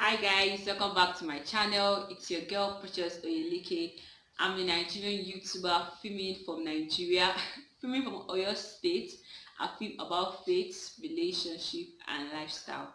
Hi guys, welcome back to my channel. It's your girl Precious Oyeleke. I'm a Nigerian YouTuber filming from Nigeria, filming from Oyo State. I film about faith, relationship, and lifestyle.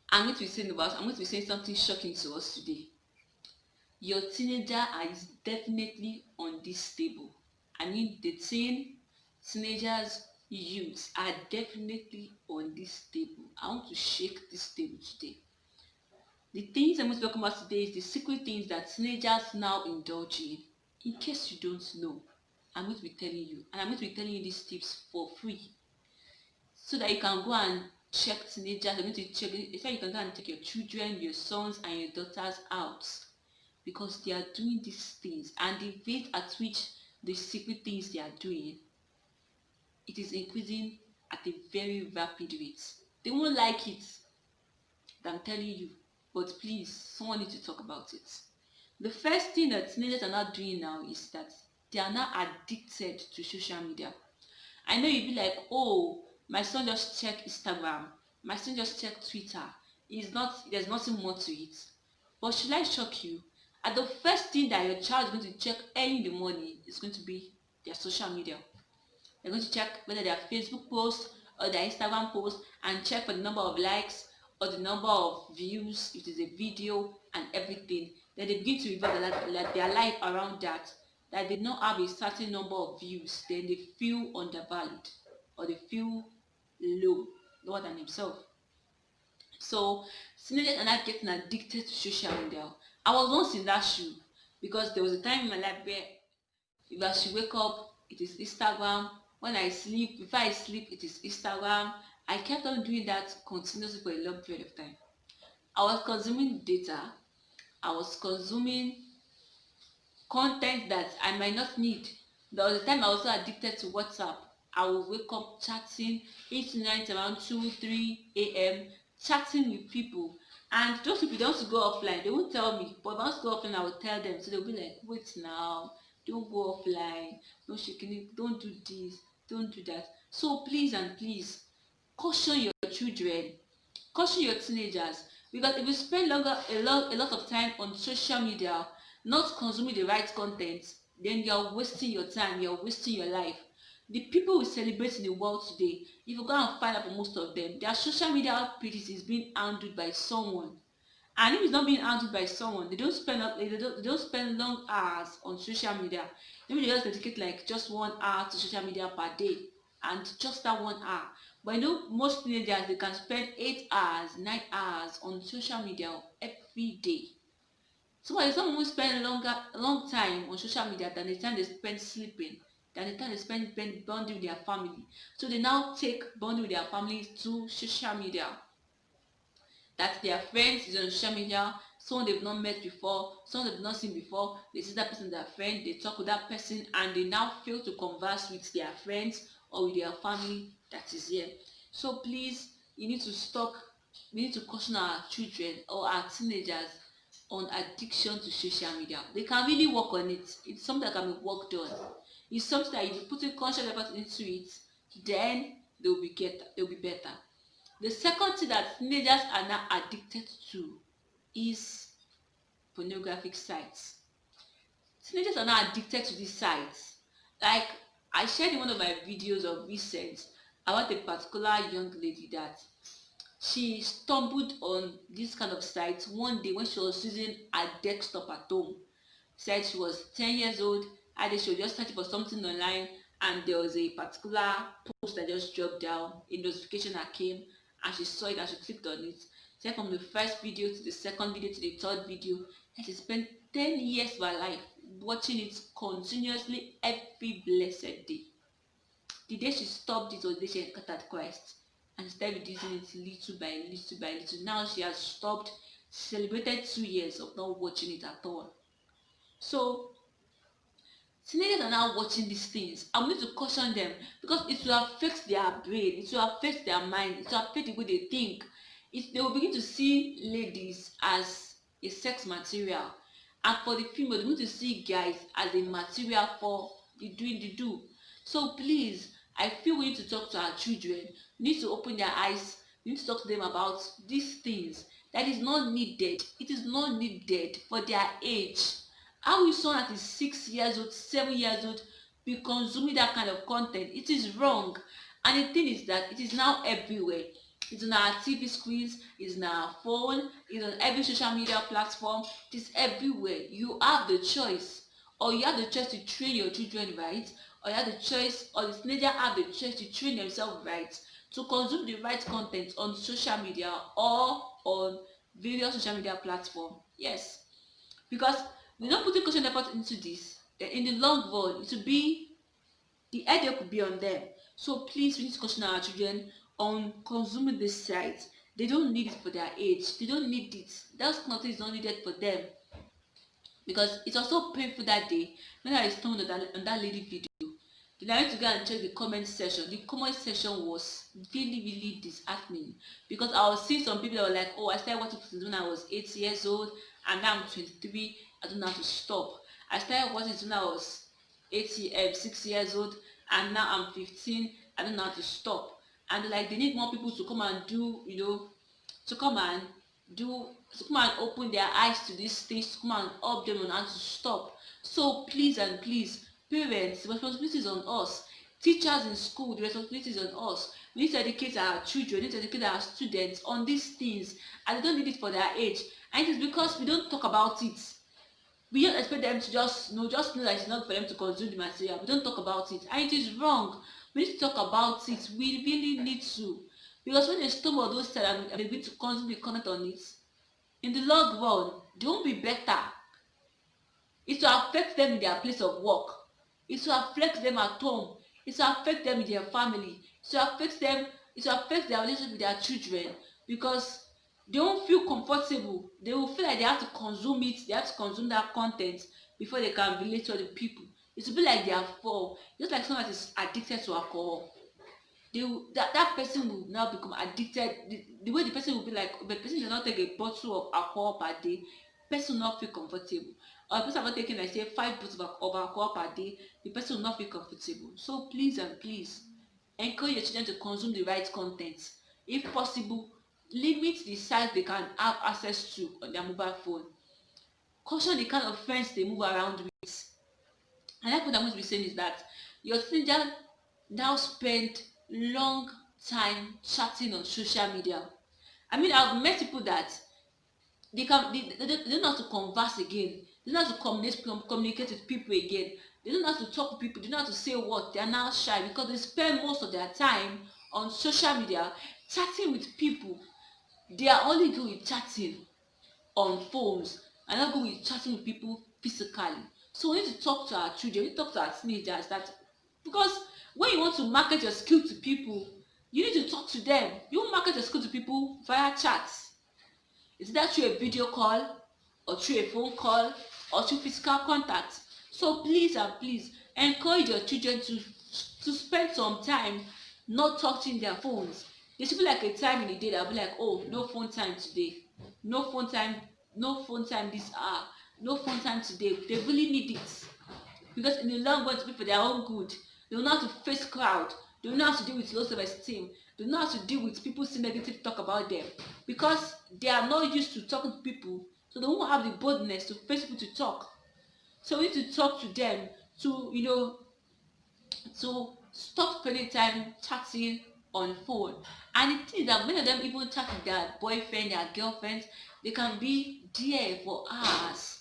I'm going to be saying something shocking to us today. Your teenager is definitely unstable. I mean, teenagers, youths are definitely unstable. I want to shake this table today. The things I'm going to talk about today is the secret things that teenagers now indulge in. In case you don't know, I'm going to be telling you, and I'm going to be telling you these tips for free, so that you can go and check teenagers. I'm going to check, so you can go and check your children, your sons, and your daughters out, because they are doing these things, and the rate at which the secret things they are doing, it is increasing at a very rapid rate. They won't like it, I'm telling you, but please, someone needs to talk about it. The first thing that teenagers are not doing now is that they are now addicted to social media. I know you'll be like, oh, my son just check Instagram, my son just check Twitter. There's nothing more to it. But should I shock you? And the first thing that your child is going to check early in the morning is going to be their social media. They're going to check whether their Facebook post or their Instagram post and check for the number of likes or the number of views, if it is a video and everything. Then they begin to revolve their life around that they don't have a certain number of views, then they feel undervalued or they feel lower than themselves. So teenagers are not getting addicted to social media. I was once in that shoe, because there was a time in my life where if I should wake up, it is Instagram. When I sleep, before I sleep, it is Instagram. I kept on doing that continuously for a long period of time. I was consuming data. I was consuming content that I might not need. There was a time I was also addicted to WhatsApp. I would wake up chatting 8 to 9 around 2, 3 a.m. chatting with people. And those people don't want to go offline. They won't tell me. But if I want to go offline, I will tell them. So they'll be like, wait now, don't go offline, don't shaking it, don't do this, don't do that. So please and please caution your children, caution your teenagers, because if you spend a lot of time on social media not consuming the right content, then you're wasting your time, you're wasting your life. The people we celebrate in the world today, if you go and find out for most of them, their social media pages is being handled by someone. And if it's not being handled by someone, they don't spend long hours on social media. Maybe they just dedicate like just 1 hour to social media per day, and just that 1 hour. But most teenagers, they can spend 8 hours, 9 hours on social media every day. So why some women spend long time on social media than the time they spend sleeping, than the time they spend bonding with their family. So they now take bonding with their families to social media, that their friends is on social media, someone they've not met before, someone they've not seen before. They see that person, their friend, they talk with that person, and they now fail to converse with their friends or with their family that is here. So please, you need to stop. We need to caution our children or our teenagers on addiction to social media. They can really work on it. It's something that can be worked on. It's something that if you put in conscious effort into it, then they'll be better. The second thing that teenagers are now addicted to is pornographic sites. Teenagers are now addicted to these sites. Like, I shared in one of my videos of recent about a particular young lady that she stumbled on this kind of site one day when she was using her desktop at home. Said she was 10 years old, and she was just searching for something online, and there was a particular post that just dropped down, a notification that came, and she saw it and she clicked on it. Said from the first video to the second video to the third video, and she spent 10 years of her life watching it continuously every blessed day. The day she stopped it was the day she encountered Christ, and she started reducing it little by little by little. Now she has stopped. She celebrated 2 years of not watching it at all. So teenagers are now watching these things. I need to caution them, because it will affect their brain, it will affect their mind, it will affect the way they think. They will begin to see ladies as a sex material, and for the female, they need to see guys as a material for the doing the do. So please, I feel we need to talk to our children. We need to open their eyes You need to talk to them about these things that is not needed. It is not needed for their age. How will someone that is 6 years old, 7 years old be consuming that kind of content? It is wrong. And the thing is that it is now everywhere. It's on our TV screens, it's on our phone, it's on every social media platform, it is everywhere. You have the choice. Or you have the choice to train your children right, or you have the choice, or the teenager have the choice to train themselves right, to consume the right content on social media or on various social media platform. Yes, because we don't put a question effort into this, then in the long run it will be, the headache will be on them. So please, we need to caution our children on consuming this site. They don't need it for their age. They don't need it. That content is not needed for them. Because it was so painful that day when I stumbled on that lady video. Then I went to go and check the comment section. The comment section was really, really disheartening, because I was seeing some people that were like, oh, I started watching since when I was 8 years old, and now I'm 23. I don't know how to stop. I started watching when I was 6 years old, and now I'm 15. I don't know how to stop. And like, they need more people to come and do, to come and do, to come and open their eyes to these things, to come and help them on how to stop. So please and please, parents, the responsibility is on us. Teachers in school, the responsibility is on us. We need to educate our children, we need to educate our students on these things, and they don't need it for their age. And it is because we don't talk about it. We don't expect them to just know that it's not for them to consume the material. We don't talk about it, and it is wrong. We need to talk about it. We really need to, because when they stumble those side and they begin to consume the content on it, in the long run, they won't be better. It will affect them in their place of work. It will affect them at home. It will affect them in their family. It will affect them. It will affect their relationship with their children, because they won't feel comfortable. They will feel like they have to consume it. They have to consume that content before they can relate to other people. It will be like they are fall. Just like someone that is addicted to alcohol. That person will now become addicted. The way the person will be like, the person does not take a bottle of alcohol per day, the person will not feel comfortable. Or the person not taking, like, say, 5 bottles of alcohol per day, the person will not feel comfortable. So please and please, encourage your children to consume the right content. If possible, limit the size they can have access to on their mobile phone. Caution the kind of friends they move around with. Another point I'm going to be saying is that your teenager now spend long time chatting on social media. I mean, I've met people that they don't know how to converse again. They don't know how to communicate with people again. They don't know how to talk to people. They don't know how to say what. They are now shy because they spend most of their time on social media chatting with people. They are only good with chatting on phones and not good with chatting with people physically. So we need to talk to our children, we need to talk to our teenagers, that because when you want to market your skill to people, you need to talk to them. You won't market your skill to people via chats. Is that through a video call, or through a phone call, or through physical contact? So please and please, encourage your children to spend some time not touching their phones. There should be like a time in the day that will be like, oh, no phone time today, no phone time, no phone time this hour, no phone time today. They really need it, because in the long run, to be for their own good. They will know how to face crowd. They will know how to deal with low self-esteem. They will know how to deal with people saying negative talk about them, because they are not used to talking to people, so they won't have the boldness to face people to talk. So we need to talk to them to, to stop spending time chatting on phone. And the thing is that many of them even chat with their boyfriend, their girlfriends. They can be there for hours.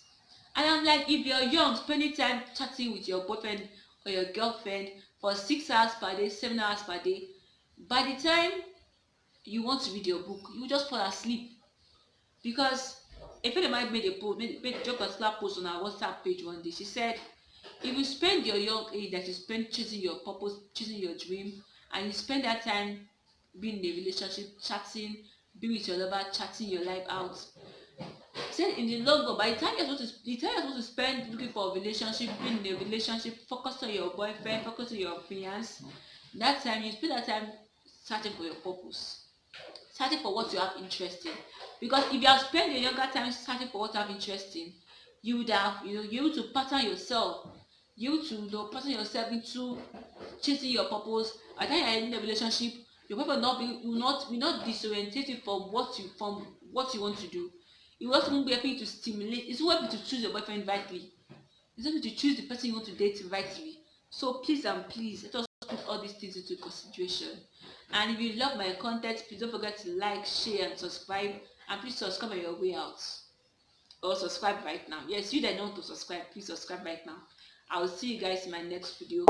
And I'm like, if you're young, spending time chatting with your boyfriend or your girlfriend for 6 hours per day, 7 hours per day, by the time you want to read your book, you just fall asleep. Because a friend of mine made a post, made a particular post on our WhatsApp page one day. She said, if you spend your young age that you spend chasing your purpose, chasing your dream, and you spend that time being in a relationship, chatting, being with your lover, chatting your life out, said in the long run, by the time you're supposed to spend looking for a relationship, being in a relationship, focus on your boyfriend, focus on your fiance, that time you spend that time searching for your purpose, searching for what you have interest in. Because if you have spent your younger time searching for what you have interest in, you would have, you're able to pattern yourself, pattern yourself into chasing your purpose. By the time you're in a relationship, Your boyfriend will not disorientate you from what you want to do. It will also be helping you to stimulate. It's helping you to choose your boyfriend rightly. It's helping you to choose the person you want to date rightly. So please and please let us put all these things into consideration. And if you love my content, please don't forget to like, share, and subscribe. And please subscribe on your way out. Or subscribe right now. Yes, you that don't want to subscribe, please subscribe right now. I will see you guys in my next video.